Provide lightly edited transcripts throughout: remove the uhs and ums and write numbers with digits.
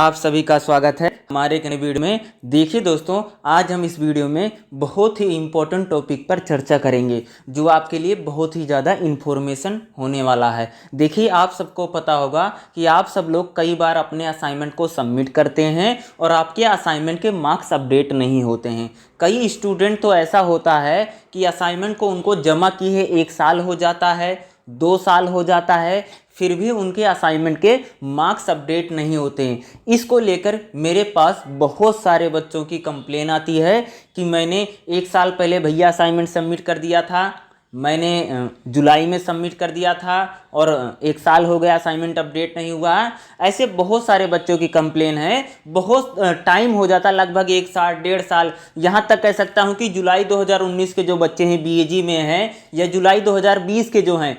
आप सभी का स्वागत है हमारे एक नए वीडियो में। देखिए दोस्तों, आज हम इस वीडियो में बहुत ही इम्पोर्टेंट टॉपिक पर चर्चा करेंगे जो आपके लिए बहुत ही ज़्यादा इन्फॉर्मेशन होने वाला है। देखिए, आप सबको पता होगा कि आप सब लोग कई बार अपने असाइनमेंट को सबमिट करते हैं और आपके असाइनमेंट के मार्क्स अपडेट नहीं होते हैं। कई स्टूडेंट तो ऐसा होता है कि असाइनमेंट को उनको जमा किए 1 साल हो जाता है, 2 साल हो जाता है, फिर भी उनके असाइनमेंट के मार्क्स अपडेट नहीं होते हैं। इसको लेकर मेरे पास बहुत सारे बच्चों की कंप्लेन आती है कि मैंने 1 साल पहले भैया असाइनमेंट सबमिट कर दिया था, मैंने जुलाई में सबमिट कर दिया था और 1 साल हो गया असाइनमेंट अपडेट नहीं हुआ है। ऐसे बहुत सारे बच्चों की कंप्लेन है। बहुत टाइम हो जाता, लगभग 1 साल 1.5 साल, यहाँ तक कह सकता हूँ कि जुलाई 2019 के जो बच्चे हैं बीएजी में हैं या जुलाई 2020 के जो हैं,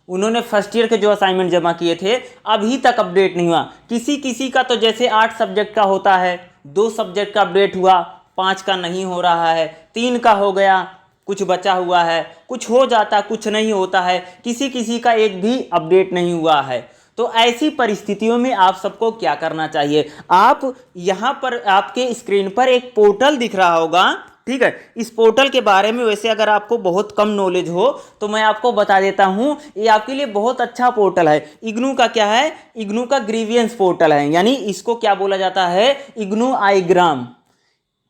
उन्होंने फर्स्ट ईयर के जो असाइनमेंट जमा किए थे अभी तक अपडेट नहीं हुआ। किसी किसी का तो जैसे 8 सब्जेक्ट का होता है, 2 सब्जेक्ट का अपडेट हुआ, 5 का नहीं हो रहा है, 3 का हो गया, कुछ बचा हुआ है, कुछ हो जाता, कुछ नहीं होता है, किसी किसी का एक भी अपडेट नहीं हुआ है। तो ऐसी परिस्थितियों में आप सबको क्या करना चाहिए? आप यहाँ पर आपके स्क्रीन पर एक पोर्टल दिख रहा होगा, ठीक है। इस पोर्टल के बारे में वैसे अगर आपको बहुत कम नॉलेज हो तो मैं आपको बता देता हूं, ये आपके लिए बहुत अच्छा पोर्टल है। इग्नू का क्या है? इग्नू का ग्रीवियंस पोर्टल है, यानी इसको क्या बोला जाता है? इग्नू आईग्राम।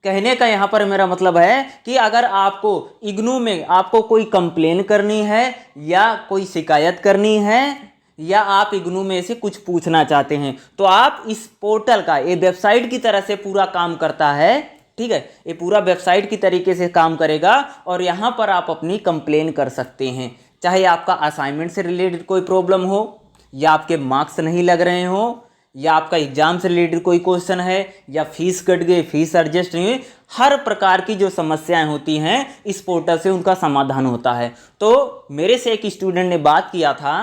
कहने का यहां पर मेरा मतलब है कि अगर आपको इग्नू में आपको कोई कंप्लेन करनी है या कोई शिकायत करनी है या आप इग्नू में से कुछ पूछना चाहते हैं तो आप इस पोर्टल का, ये वेबसाइट की तरह से पूरा काम करता है, ठीक है। ये पूरा वेबसाइट की तरीके से काम करेगा और यहाँ पर आप अपनी कंप्लेन कर सकते हैं। चाहे आपका असाइनमेंट से रिलेटेड कोई प्रॉब्लम हो, या आपके मार्क्स नहीं लग रहे हो, या आपका एग्जाम से रिलेटेड कोई क्वेश्चन है, या फीस कट गई, फीस एडजस्ट नहीं हुई, हर प्रकार की जो समस्याएं होती हैं इस पोर्टल से उनका समाधान होता है। तो मेरे से एक स्टूडेंट ने बात किया था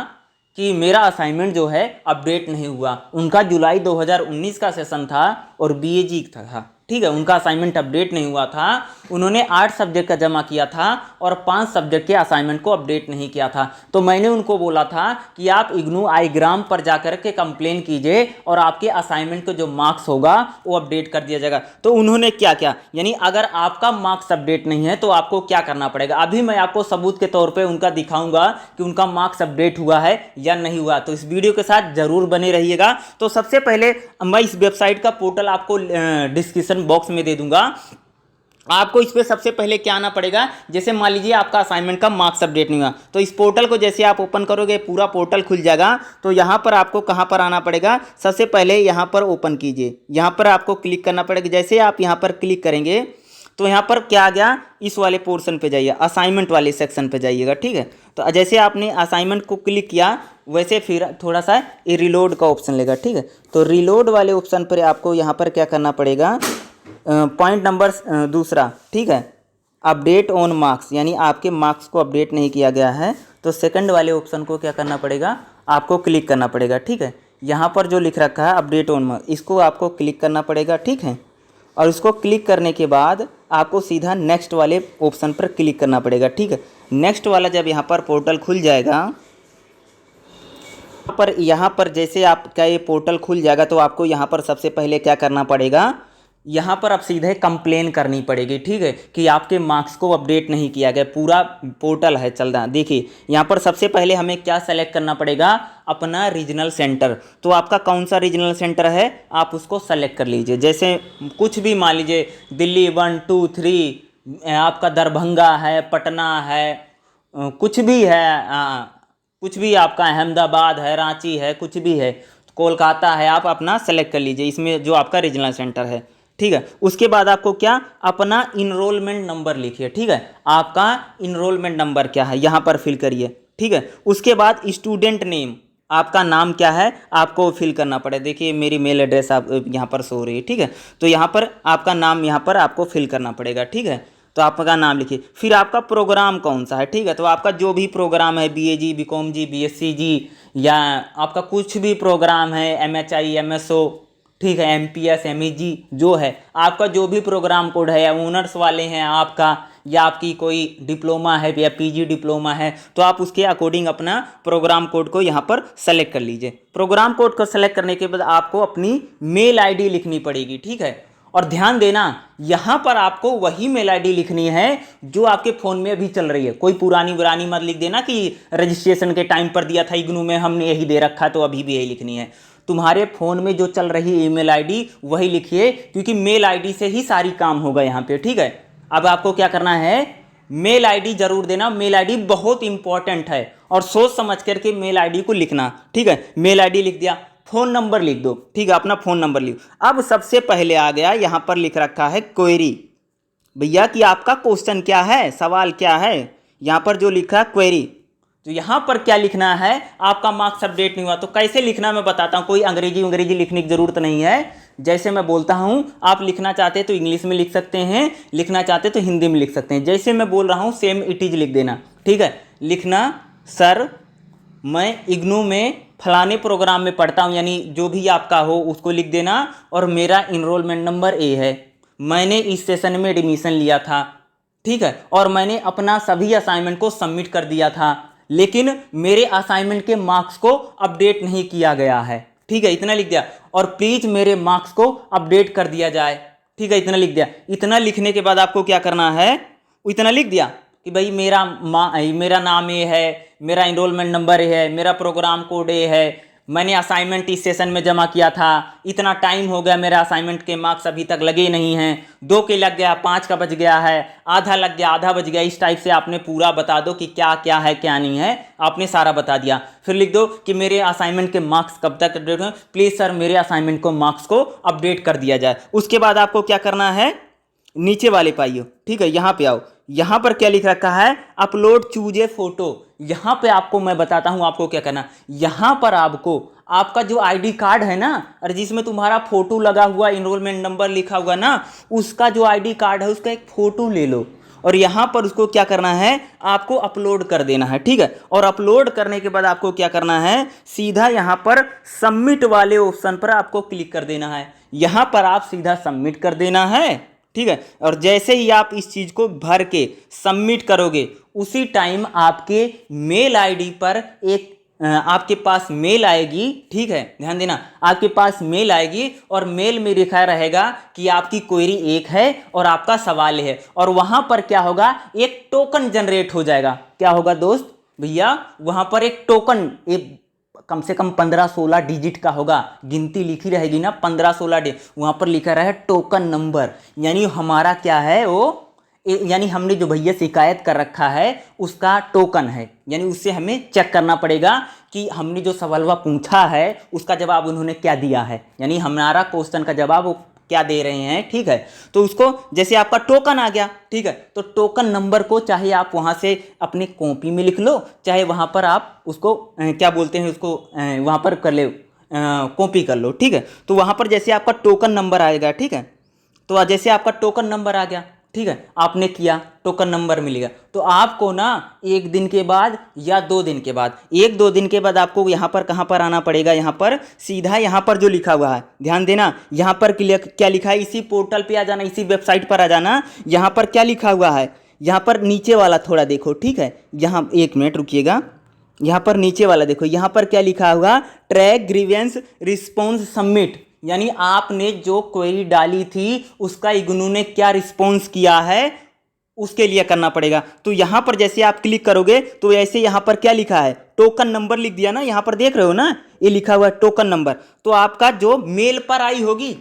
कि मेरा असाइनमेंट जो है अपडेट नहीं हुआ। उनका जुलाई 2019 का सेशन था और बीएजी था, ठीक है। उनका असाइनमेंट अपडेट नहीं हुआ था। उन्होंने 8 सब्जेक्ट का जमा किया था और 5 सब्जेक्ट के असाइनमेंट को अपडेट नहीं किया था। तो मैंने उनको बोला था कि आप इग्नू आईग्राम पर जाकर के कंप्लेन कीजिए और आपके असाइनमेंट को जो मार्क्स होगा वो अपडेट कर दिया जाएगा। तो उन्होंने क्या किया, यानी अगर आपका मार्क्स अपडेट नहीं है तो आपको क्या करना पड़ेगा, अभी मैं आपको सबूत के तौर पर उनका दिखाऊंगा कि उनका मार्क्स अपडेट हुआ है या नहीं हुआ। तो इस वीडियो के साथ जरूर बने रहिएगा। तो सबसे पहले मैं इस वेबसाइट का पोर्टल आपको डिस्क्रिप्शन बॉक्स में दे दूंगा। आपको इस पे सबसे पहले क्या आना पड़ेगा, जैसे मान लीजिए आपका असाइनमेंट का मार्क्स अपडेट नहीं हुआ तो इस पोर्टल को जैसे आप ओपन करोगे पूरा पोर्टल खुल जाएगा। तो यहाँ पर आपको कहाँ पर आना पड़ेगा, सबसे पहले यहाँ पर ओपन कीजिए, यहाँ पर आपको क्लिक करना पड़ेगा। जैसे आप यहाँ पर क्लिक करेंगे तो यहाँ पर क्या आ गया, इस वाले पोर्शन पे जाइए, असाइनमेंट वाले सेक्शन पे जाइएगा, ठीक है। तो जैसे आपने असाइनमेंट को क्लिक किया वैसे फिर थोड़ा सा ये रिलोड का ऑप्शन लेगा, ठीक है। तो रिलोड वाले ऑप्शन पर आपको यहाँ पर क्या करना पड़ेगा, पॉइंट नंबर दूसरा, ठीक है, अपडेट ऑन मार्क्स, यानी आपके मार्क्स को अपडेट नहीं किया गया है तो सेकंड वाले ऑप्शन को क्या करना पड़ेगा, आपको क्लिक करना पड़ेगा, ठीक है। यहाँ पर जो लिख रखा है अपडेट ऑन मार्क्स, इसको आपको क्लिक करना पड़ेगा, ठीक है। और इसको क्लिक करने के बाद आपको सीधा नेक्स्ट वाले ऑप्शन पर क्लिक करना पड़ेगा, ठीक है। नेक्स्ट वाला जब यहाँ पर पोर्टल खुल जाएगा, यहाँ पर जैसे आपका ये पोर्टल खुल जाएगा तो आपको यहाँ पर सबसे पहले क्या करना पड़ेगा, यहाँ पर आप सीधे कंप्लेन करनी पड़ेगी, ठीक है, कि आपके मार्क्स को अपडेट नहीं किया गया। पूरा पोर्टल है चल रहा, देखिए यहाँ पर सबसे पहले हमें क्या सेलेक्ट करना पड़ेगा, अपना रीजनल सेंटर। तो आपका कौन सा रीजनल सेंटर है आप उसको सेलेक्ट कर लीजिए। जैसे कुछ भी मान लीजिए दिल्ली 1, 2, 3, आपका दरभंगा है, पटना है, कुछ भी है, कुछ भी आपका अहमदाबाद है, रांची है, कुछ भी है, कोलकाता है, आप अपना सेलेक्ट कर लीजिए इसमें जो आपका रीजनल सेंटर है, ठीक है। उसके बाद आपको क्या, अपना इनरोलमेंट नंबर लिखिए, ठीक है। आपका इनरोलमेंट नंबर क्या है यहाँ पर फिल करिए, ठीक है। उसके बाद स्टूडेंट नेम, आपका नाम क्या है आपको फिल करना पड़े। देखिए मेरी मेल एड्रेस आप यहाँ पर शो हो रही है, ठीक है। तो यहाँ पर आपका नाम यहाँ पर आपको फिल करना पड़ेगा, ठीक है। तो आपका नाम लिखिए, फिर आपका प्रोग्राम कौन सा है, ठीक है। तो आपका जो भी प्रोग्राम है, बीएजी, बीकॉम जी, बीएससी जी, या आपका कुछ भी प्रोग्राम है, एमएचआई, एमएसओ, ठीक है, एमपीएस, एमईजी, जो है आपका जो भी प्रोग्राम कोड है, या ओनर्स वाले हैं आपका, या आपकी कोई डिप्लोमा है या पीजी डिप्लोमा है, तो आप उसके अकॉर्डिंग अपना प्रोग्राम कोड को यहाँ पर सेलेक्ट कर लीजिए। प्रोग्राम कोड को सेलेक्ट करने के बाद आपको अपनी मेल आईडी लिखनी पड़ेगी, ठीक है। और ध्यान देना, यहाँ पर आपको वही मेल आईडी लिखनी है जो आपके फ़ोन में अभी चल रही है। कोई पुरानी मत लिख देना कि रजिस्ट्रेशन के टाइम पर दिया था इग्नू में, हमने यही दे रखा तो अभी भी यही लिखनी है। तुम्हारे फ़ोन में जो चल रही ईमेल आईडी वही लिखिए, क्योंकि मेल आईडी से ही सारी काम होगा यहाँ पे, ठीक है। अब आपको क्या करना है, मेल आईडी जरूर देना। मेल आईडी बहुत इंपॉर्टेंट है और सोच समझ करके मेल आईडी को लिखना, ठीक है। मेल आईडी लिख दिया, फ़ोन नंबर लिख दो, ठीक है, अपना फ़ोन नंबर लिख। अब सबसे पहले आ गया यहाँ पर लिख रखा है क्वेरी, भैया कि आपका क्वेश्चन क्या है, सवाल क्या है। यहाँ पर जो लिखा है क्वेरी, तो यहाँ पर क्या लिखना है, आपका मार्क्स अपडेट नहीं हुआ तो कैसे लिखना मैं बताता हूँ। कोई अंग्रेजी लिखने की ज़रूरत नहीं है। जैसे मैं बोलता हूँ, आप लिखना चाहते हैं तो इंग्लिश में लिख सकते हैं, लिखना चाहते तो हिंदी में लिख सकते हैं। जैसे मैं बोल रहा हूँ सेम इट इज़ लिख देना, ठीक है। लिखना, सर मैं इग्नू में फलाने प्रोग्राम में पढ़ता हूँ, यानी जो भी आपका हो उसको लिख देना। और मेरा इनरोलमेंट नंबर ए है, मैंने इस सेशन में एडमिशन लिया था, ठीक है। और मैंने अपना सभी असाइनमेंट को सबमिट कर दिया था, लेकिन मेरे असाइनमेंट के मार्क्स को अपडेट नहीं किया गया है, ठीक है। इतना लिख दिया। और प्लीज़ मेरे मार्क्स को अपडेट कर दिया जाए, ठीक है। इतना लिख दिया। इतना लिखने के बाद आपको क्या करना है, इतना लिख दिया कि भाई मेरा नाम ये है, मेरा इनरोलमेंट नंबर ये है, मेरा प्रोग्राम कोड ये है, मैंने असाइनमेंट इस सेशन में जमा किया था, इतना टाइम हो गया, मेरा असाइनमेंट के मार्क्स अभी तक लगे नहीं हैं, 2 के लग गया, 5 का बच गया है, आधा लग गया, आधा बच गया। इस टाइप से आपने पूरा बता दो कि क्या क्या है क्या नहीं है, आपने सारा बता दिया। फिर लिख दो कि मेरे असाइनमेंट के मार्क्स कब तक अपडेट हों, प्लीज़ सर मेरे असाइनमेंट को मार्क्स को अपडेट कर दिया जाए। उसके बाद आपको क्या करना है, नीचे वाले पाइयो, ठीक है, यहाँ पे आओ। यहाँ पर क्या लिख रखा है, अपलोड चूज ए फोटो। यहाँ पे आपको मैं बताता हूँ आपको क्या करना। यहाँ पर आपको आपका जो आईडी कार्ड है ना, और जिसमें तुम्हारा फोटो लगा हुआ, इनरोलमेंट नंबर लिखा हुआ ना, उसका जो आईडी कार्ड है उसका एक फ़ोटो ले लो और यहाँ पर उसको क्या करना है, आपको अपलोड कर देना है, ठीक है। और अपलोड करने के बाद आपको क्या करना है, सीधा यहाँ पर सबमिट वाले ऑप्शन पर आपको क्लिक कर देना है। यहाँ पर आप सीधा सबमिट कर देना है, ठीक है। और जैसे ही आप इस चीज़ को भर के सबमिट करोगे, उसी टाइम आपके मेल आईडी पर एक आपके पास मेल आएगी, ठीक है, ध्यान देना, आपके पास मेल आएगी और मेल में लिखा रहेगा कि आपकी क्वेरी 1 है और आपका सवाल है। और वहां पर क्या होगा, एक टोकन जनरेट हो जाएगा। क्या होगा दोस्त, भैया वहां पर एक टोकन, एक कम से कम 15-16 डिजिट का होगा, गिनती लिखी रहेगी ना 15-16 डिजिट, वहां पर लिखा रहे टोकन नंबर, यानी हमारा क्या है वो, यानी हमने जो भैया शिकायत कर रखा है उसका टोकन है। यानी उससे हमें चेक करना पड़ेगा कि हमने जो सवाल पूछा है उसका जवाब उन्होंने क्या दिया है, यानी हमारा क्वेश्चन का जवाब वो क्या दे रहे हैं, ठीक है। तो उसको जैसे आपका टोकन आ गया, ठीक है, तो टोकन नंबर को चाहे आप वहाँ से अपनी कॉपी में लिख लो, चाहे वहाँ पर आप उसको क्या बोलते हैं उसको वहाँ पर कर ले, कॉपी कर लो, ठीक है। तो वहाँ पर जैसे आपका टोकन नंबर आएगा, ठीक है, तो जैसे आपका टोकन नंबर आ गया, ठीक है, आपने किया, टोकन नंबर मिल गया, तो आपको ना 1 दिन के बाद या 2 दिन के बाद, 1-2 दिन के बाद आपको यहाँ पर कहाँ पर आना पड़ेगा, यहाँ पर सीधा यहाँ पर जो लिखा हुआ है, ध्यान देना, यहाँ पर क्या लिखा है, इसी पोर्टल पे आ जाना, इसी वेबसाइट पर आ जाना। यहाँ पर क्या लिखा हुआ है, यहाँ पर नीचे वाला थोड़ा देखो, ठीक है, यहाँ 1 मिनट रुकिएगा, यहाँ पर नीचे वाला देखो, यहाँ पर क्या लिखा हुआ, ट्रैक ग्रीवेंस रिस्पॉन्स सबमिट, यानी आपने जो क्वेरी डाली थी उसका इग्नू ने क्या रिस्पॉन्स किया है उसके लिए करना पड़ेगा। तो यहां पर जैसे आप क्लिक करोगे तो ऐसे यहां पर क्या लिखा है, टोकन नंबर लिख दिया ना, यहां पर देख रहे हो ना, ये लिखा हुआ है टोकन नंबर। तो आपका जो मेल पर आई होगी,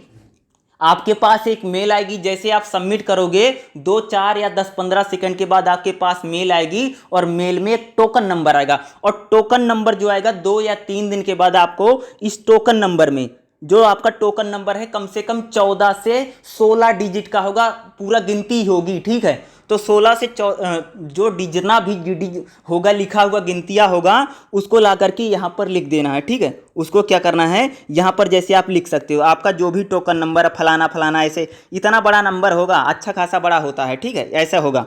आपके पास एक मेल आएगी, जैसे आप सबमिट करोगे 2, 4 या 10, 15 सेकंड के बाद आपके पास मेल आएगी और मेल में एक टोकन नंबर आएगा। और टोकन नंबर जो आएगा 2 या 3 दिन के बाद आपको इस टोकन नंबर में, जो आपका टोकन नंबर है कम से कम 14 से 16 डिजिट का होगा, पूरा गिनती होगी, ठीक है। तो 16 से जो जितना भी होगा लिखा हुआ गिनतियाँ होगा उसको ला करके यहाँ पर लिख देना है, ठीक है। उसको क्या करना है, यहाँ पर जैसे आप लिख सकते हो आपका जो भी टोकन नंबर है, फलाना फलाना, ऐसे इतना बड़ा नंबर होगा, अच्छा खासा बड़ा होता है, ठीक है, ऐसा होगा।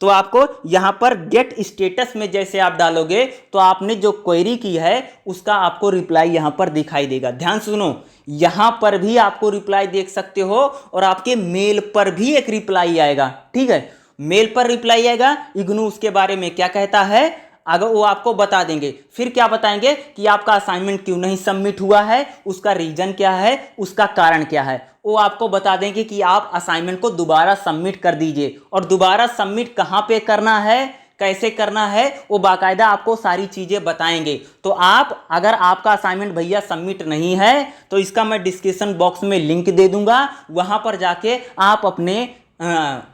तो आपको यहाँ पर गेट स्टेटस में जैसे आप डालोगे तो आपने जो क्वेरी की है उसका आपको रिप्लाई यहाँ पर दिखाई देगा। ध्यान सुनो, यहाँ पर भी आपको रिप्लाई देख सकते हो और आपके मेल पर भी एक रिप्लाई आएगा, ठीक है। मेल पर रिप्लाई आएगा, इग्नू उसके बारे में क्या कहता है अगर वो आपको बता देंगे। फिर क्या बताएंगे कि आपका असाइनमेंट क्यों नहीं सबमिट हुआ है, उसका रीजन क्या है, उसका कारण क्या है। वो आपको बता देंगे कि आप असाइनमेंट को दोबारा सबमिट कर दीजिए, और दोबारा सबमिट कहाँ पे करना है, कैसे करना है, वो बाकायदा आपको सारी चीजें बताएंगे। तो आप अगर आपका असाइनमेंट भैया सबमिट नहीं है तो इसका मैं डिस्क्रिप्शन बॉक्स में लिंक दे दूंगा, वहां पर जाके आप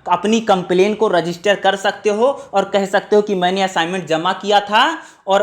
अपनी कंप्लेन को रजिस्टर कर सकते हो और कह सकते हो कि मैंने असाइनमेंट जमा किया था और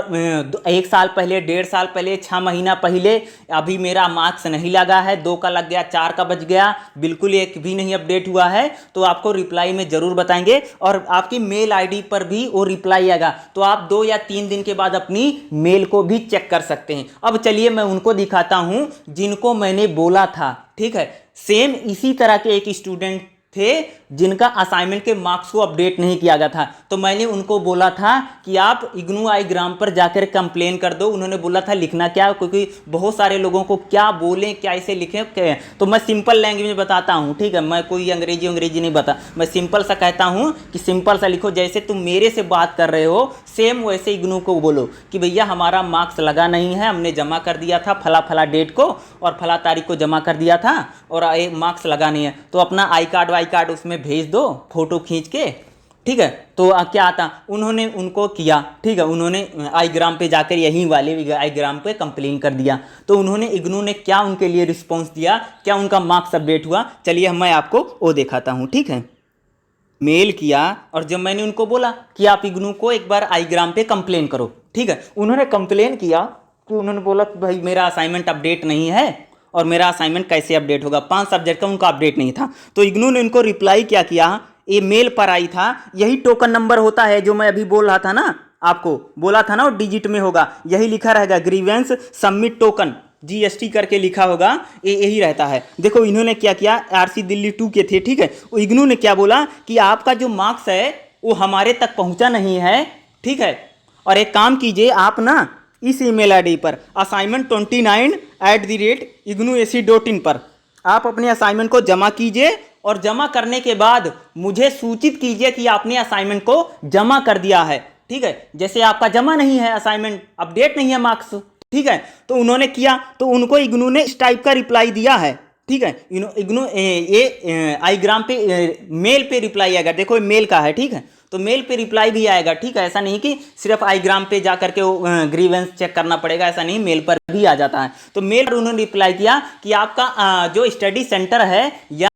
1 साल पहले, 1.5 साल पहले, 6 महीना पहले अभी मेरा मार्क्स नहीं लगा है, 2 का लग गया, 4 का बच गया, बिल्कुल एक भी नहीं अपडेट हुआ है। तो आपको रिप्लाई में जरूर बताएंगे और आपकी मेल आईडी पर भी वो रिप्लाई आएगा। तो आप 2 या 3 दिन के बाद अपनी मेल को भी चेक कर सकते हैं। अब चलिए मैं उनको दिखाता हूं जिनको मैंने बोला था, ठीक है। सेम इसी तरह के एक स्टूडेंट थे जिनका असाइनमेंट के मार्क्स को अपडेट नहीं किया गया था। तो मैंने उनको बोला था कि आप इग्नू आई ग्राम पर जाकर कंप्लेन कर दो। उन्होंने बोला था लिखना क्या, क्योंकि बहुत सारे लोगों को क्या बोलें, क्या इसे लिखें। तो मैं सिंपल लैंग्वेज में बताता हूँ, ठीक है। मैं कोई अंग्रेजी नहीं बता, मैं सिंपल सा कहता हूँ कि सिंपल सा लिखो। जैसे तुम मेरे से बात कर रहे हो सेम वैसे इग्नू को बोलो कि भैया हमारा मार्क्स लगा नहीं है, हमने जमा कर दिया था फला फला डेट को और फला तारीख को जमा कर दिया था और मार्क्स लगा नहीं है, तो अपना आई कार्ड उसमें भेज दो फोटो खींच के, ठीक है। तो क्या आता, उन्होंने उनको किया, ठीक है। उन्होंने आई ग्राम पे जाकर यहीं वाले आई ग्राम पे कंप्लेन कर दिया। तो उन्होंने इग्नू ने क्या उनके लिए रिस्पॉन्स दिया, क्या उनका मार्क्स अपडेट हुआ, चलिए मैं आपको वो दिखाता हूँ, ठीक है। मेल किया और जब मैंने उनको बोला कि आप इग्नू को एक बार आई ग्राम पे कंप्लेन करो, ठीक है। उन्होंने कंप्लेन किया कि उन्होंने बोला कि भाई मेरा असाइनमेंट अपडेट नहीं है और मेरा असाइनमेंट कैसे अपडेट होगा, 5 सब्जेक्ट का उनका अपडेट नहीं था। तो इग्नू ने उनको रिप्लाई क्या किया, ये मेल पर आई था, यही टोकन नंबर होता है जो मैं अभी बोल रहा था ना, आपको बोला था ना, वो डिजिट में होगा, यही लिखा रहेगा ग्रीवेंस सबमिट टोकन, जीएसटी करके लिखा होगा, ये यही रहता है। देखो इन्होंने क्या किया, आरसी दिल्ली 2 के थे, ठीक है। इग्नू ने क्या बोला कि आपका जो मार्क्स है वो हमारे तक पहुंचा नहीं है, ठीक है। और एक काम कीजिए आप ना इस ईमेल आईडी पर assignment29@ignuac.in पर आप अपने असाइनमेंट को जमा कीजिए और जमा करने के बाद मुझे सूचित कीजिए कि आपने असाइनमेंट को जमा कर दिया है, ठीक है। जैसे आपका जमा नहीं है असाइनमेंट, अपडेट नहीं है मार्क्स, ठीक है। तो उन्होंने किया, तो उनको इग्नू ने इस टाइप का रिप्लाई दिया है, ठीक है। इग्नू ये आई ग्राम पे मेल पे रिप्लाई आएगा, देखो मेल का है, ठीक है। तो मेल पे रिप्लाई भी आएगा, ठीक है। ऐसा नहीं कि सिर्फ आई ग्राम पे जा करके ग्रीवेंस चेक करना पड़ेगा, ऐसा नहीं, मेल पर भी आ जाता है। तो मेल पर उन्होंने रिप्लाई किया कि आपका जो स्टडी सेंटर है या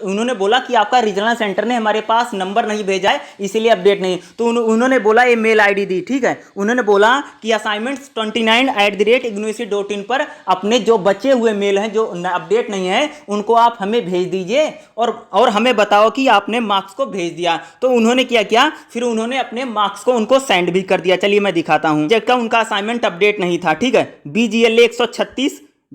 उन्होंने बोला कि आपका रीजनल सेंटर ने हमारे पास नंबर नहीं भेजा है इसीलिए अपडेट नहीं। तो उन्होंने बोला ये मेल आईडी दी, ठीक है। उन्होंने बोला कि असाइनमेंट्स 29@ignuac.in पर अपने जो बचे हुए मेल हैं जो अपडेट नहीं है उनको आप हमें भेज दीजिए और हमें बताओ कि आपने मार्क्स को भेज दिया। तो उन्होंने क्या, फिर उन्होंने अपने मार्क्स को उनको सेंड भी कर दिया। चलिए मैं दिखाता हूं, जबकि उनका असाइनमेंट अपडेट नहीं था, ठीक है। BGLA 136,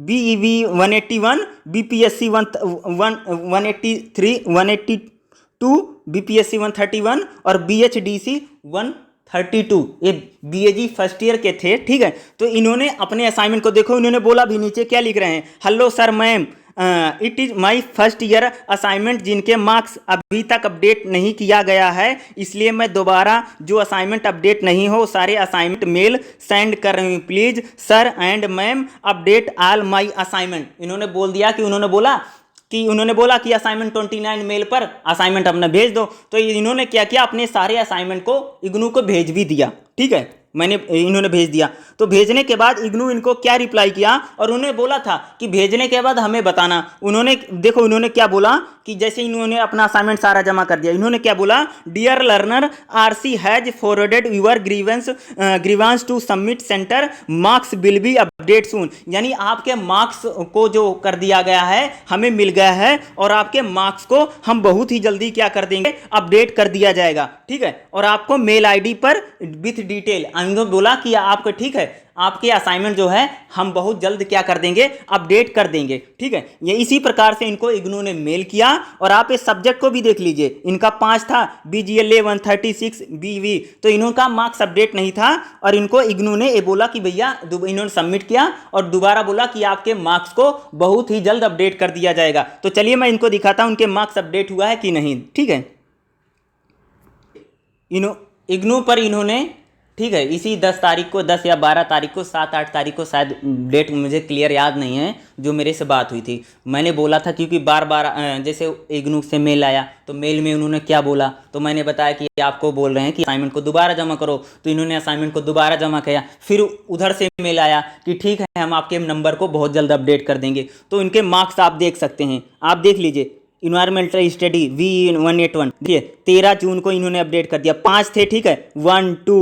BEV 181, BPSC 183, 182, BPSC 131 और BHDC 132, ये BAG फर्स्ट ईयर के थे, ठीक है। तो इन्होंने अपने असाइनमेंट को देखो, इन्होंने बोला भी नीचे क्या लिख रहे हैं, hello sir ma'am, it is my first year assignment जिनके मार्क्स अभी तक अपडेट नहीं किया गया है, इसलिए मैं दोबारा जो असाइनमेंट अपडेट नहीं हो सारे असाइनमेंट मेल सेंड कर रही हूँ। Please sir and ma'am update all my assignment. इन्होंने बोल दिया कि उन्होंने बोला कि असाइनमेंट 29 मेल पर असाइनमेंट अपना भेज दो। तो इन्होंने क्या किया, अपने सारे असाइनमेंट को इग्नू को भेज भी दिया, ठीक है। इन्होंने भेज दिया। तो भेजने के बाद इग्नू इनको क्या रिप्लाई किया, और उन्होंने बोला था कि भेजने के बाद हमें बताना। उन्होंने क्या बोला कि जैसे इन्होंने अपना असाइनमेंट सारा जमा कर दिया, इन्होंने क्या बोला, dear learner, RC has forwarded your grievance to submit centre, marks will be update soon. यानी आपके मार्क्स को जो कर दिया गया है हमें मिल गया है और आपके मार्क्स को हम बहुत ही जल्दी क्या कर देंगे, अपडेट कर दिया जाएगा, ठीक है। और आपको मेल आईडी पर विथ डिटेल बोला कि आपको, ठीक है, आपके असाइनमेंट जो है हम बहुत जल्द क्या कर देंगे, अपडेट कर देंगे, ठीक है। ये इसी प्रकार से इनको इग्नू ने मेल किया। और आप इस सब्जेक्ट को भी देख लीजिए, इनका 5 था, BGLA 136 BV, तो इनका मार्क्स अपडेट नहीं था और इनको इग्नू ने ये बोला कि भैया, इन्होंने सबमिट किया और दोबारा बोला कि आपके मार्क्स को बहुत ही जल्द अपडेट कर दिया जाएगा। तो चलिए मैं इनको दिखाता हूं उनके मार्क्स अपडेट हुआ है कि नहीं, ठीक है। इग्नू पर इन्होंने, ठीक है, इसी 10 तारीख को, 10 या 12 तारीख को, 7-8 तारीख को शायद, डेट मुझे क्लियर याद नहीं है, जो मेरे से बात हुई थी। मैंने बोला था क्योंकि बार बार जैसे इग्नू से मेल आया तो मेल में उन्होंने क्या बोला, तो मैंने बताया कि आपको बोल रहे हैं कि असाइनमेंट को दोबारा जमा करो, तो इन्होंने असाइनमेंट को दोबारा जमा किया। फिर उधर से मेल आया कि ठीक है, हम आपके नंबर को बहुत जल्द अपडेट कर देंगे। तो इनके मार्क्स आप देख सकते हैं, आप देख लीजिए। इन्वायरमेंटल स्टडी V181, ठीक है, 13 जून को इन्होंने अपडेट कर दिया। 5 थे, ठीक है, 1 2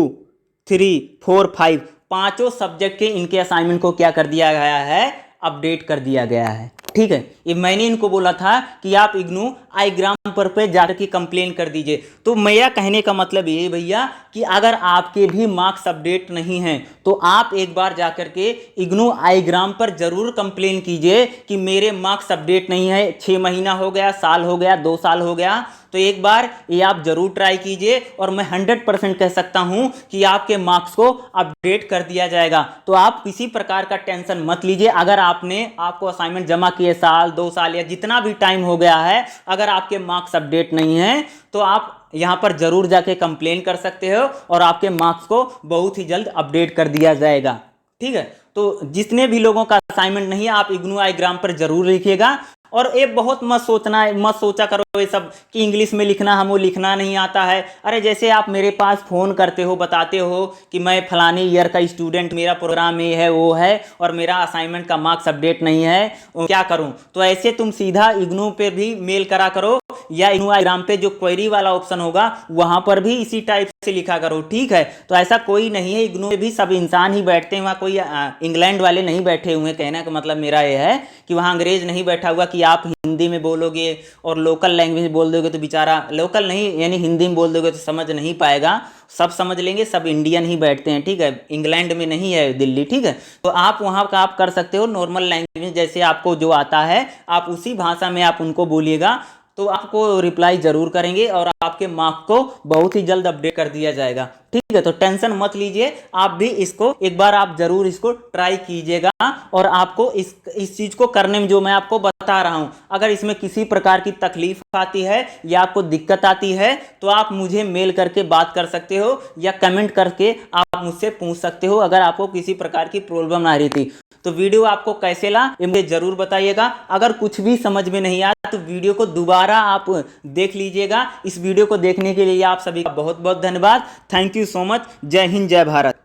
3 4 5, पांचों सब्जेक्ट के इनके असाइनमेंट को क्या कर दिया गया है, अपडेट कर दिया गया है। ठीक है, ये मैंने इनको बोला था कि आप इग्नू iGram पर पे जाकर के कंप्लेन कर दीजिए। तो मेरा कहने का मतलब ये भैया कि अगर आपके भी मार्क्स अपडेट नहीं हैं तो आप एक बार जाकर के इग्नू iGram पर जरूर कंप्लेन कीजिए कि मेरे मार्क्स अपडेट नहीं है, 6 महीना हो गया, साल हो गया, 2 साल हो गया। तो एक बार ये आप जरूर ट्राई कीजिए और मैं 100% कह सकता हूं कि आपके मार्क्स को अपडेट कर दिया जाएगा। तो आप किसी प्रकार का टेंशन मत लीजिए। अगर आपको असाइनमेंट जमा किए साल, 2 साल या जितना भी टाइम हो गया है, अगर आपके मार्क्स अपडेट नहीं है तो आप यहां पर जरूर जाके कंप्लेन कर सकते हो और आपके मार्क्स को बहुत ही जल्द अपडेट कर दिया जाएगा। ठीक है, तो जितने भी लोगों का असाइनमेंट नहीं है, आप इग्नू iGram पर जरूर लिखिएगा। और ये बहुत मत सोचा करो ये सब कि इंग्लिश में लिखना, हमको लिखना नहीं आता है। अरे जैसे आप मेरे पास फ़ोन करते हो, बताते हो कि मैं फलाने ईयर का स्टूडेंट, मेरा प्रोग्राम ये है वो है और मेरा असाइनमेंट का मार्क्स अपडेट नहीं है, क्या करूं? तो ऐसे तुम सीधा इग्नू पे भी मेल करा करो या इग्नू iGram पे जो क्वेरी वाला ऑप्शन होगा वहां पर भी इसी टाइप से लिखा करो। ठीक है, तो ऐसा कोई नहीं है, इग्नू में भी सब इंसान ही बैठते हैं, वहाँ कोई इंग्लैंड वाले नहीं बैठे हुए। कहने का मतलब मेरा ये है कि वहाँ अंग्रेज नहीं बैठा हुआ कि आप हिंदी में बोलोगे और लोकल लैंग्वेज में बोल दोगे तो बेचारा, लोकल नहीं यानी हिंदी में बोल दोगे तो समझ नहीं पाएगा। सब समझ लेंगे, सब इंडियन ही बैठते हैं। ठीक है, इंग्लैंड में नहीं है दिल्ली। ठीक है, तो आप वहाँ का आप कर सकते हो नॉर्मल लैंग्वेज, जैसे आपको जो आता है आप उसी भाषा में आप उनको बोलिएगा तो आपको रिप्लाई जरूर करेंगे और आपके मार्क्स को बहुत ही जल्द अपडेट कर दिया जाएगा। ठीक है, तो टेंशन मत लीजिए, आप भी इसको एक बार आप जरूर इसको ट्राई कीजिएगा। और आपको इस चीज को करने में जो मैं आपको बता रहा हूं, अगर इसमें किसी प्रकार की तकलीफ आती है या आपको दिक्कत आती है तो आप मुझे मेल करके बात कर सकते हो या कमेंट करके आप मुझसे पूछ सकते हो अगर आपको किसी प्रकार की प्रॉब्लम आ रही थी। तो वीडियो आपको कैसे लगा ये मुझे जरूर बताइएगा। अगर कुछ भी समझ में नहीं आया तो वीडियो को दोबारा आप देख लीजिएगा। इस वीडियो को देखने के लिए आप सभी का बहुत बहुत धन्यवाद। Thank you so much. जय हिंद, जय भारत।